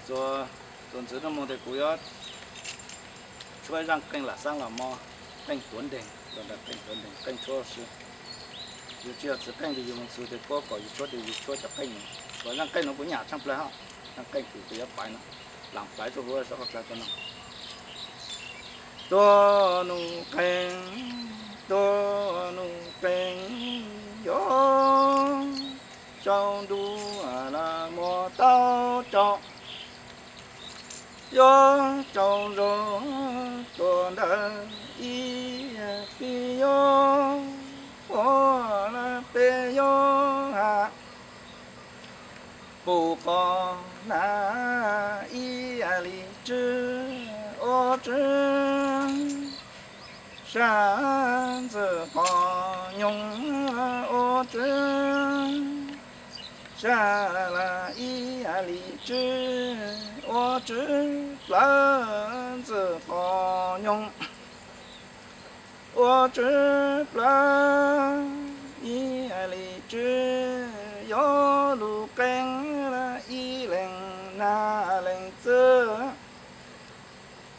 做这那么的古要ช่วย让更了上了么更稳定，让它更稳定更措施。有只要是更的用处的过搞一说的一说就更，我让更能不伢上不来哈，让更就不要白了，让白就我说来不能。多努更哟，trong đu là mò tao trong yo trong gió tuần đời y phi yo o là pe yo ha bù con na y li chư ô chư山子放用ô chư山啦一里之我知篮子放用我知篮一里之有路跟了一零那零子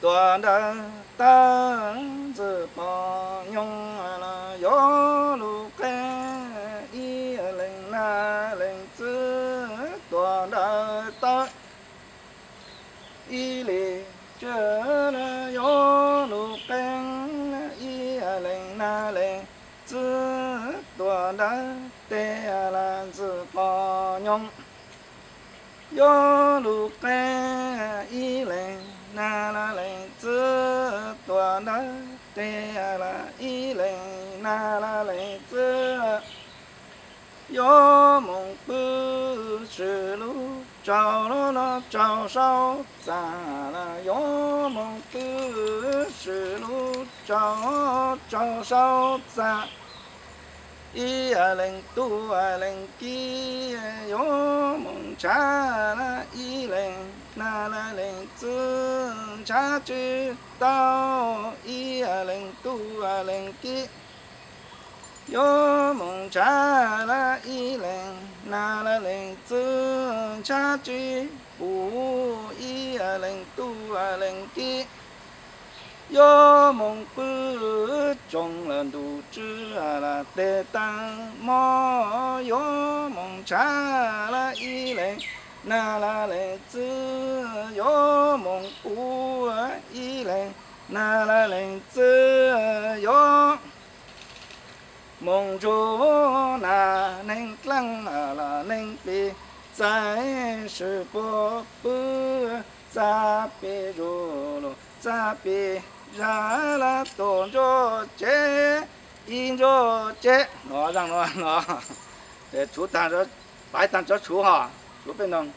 短的单子放用了有路跟一零那零子短的单一里这了有路跟一零那零子短的带篮子放用有路跟一零那啦零子短的带啦一零那啦零子有梦不是路找了找烧咋了有梦不是路找烧咋一零多零几有梦查了一零那了零子查知道一零多零几有梦查了一零那了零子查知不一零多零几有梦不中了都知了得当么有梦查了一零那了零子有梦不一零那了零子有梦中那能啷了能比在是不咋别如了咋别ra là tổ cho chế in cho chế nó rằng nó để chú ta cho bài tan cho chú ha chú bên đồng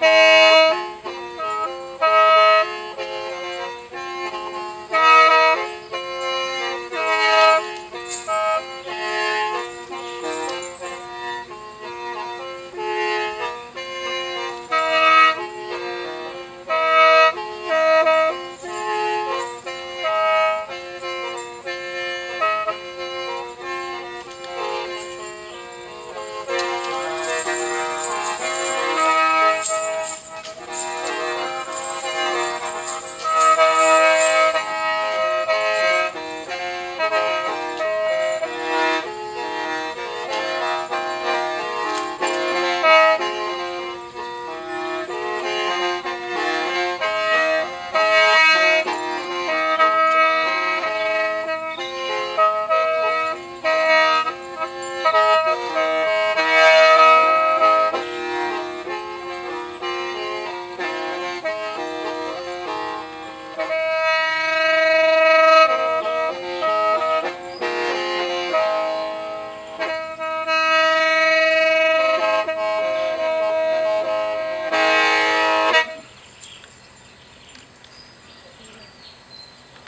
啦。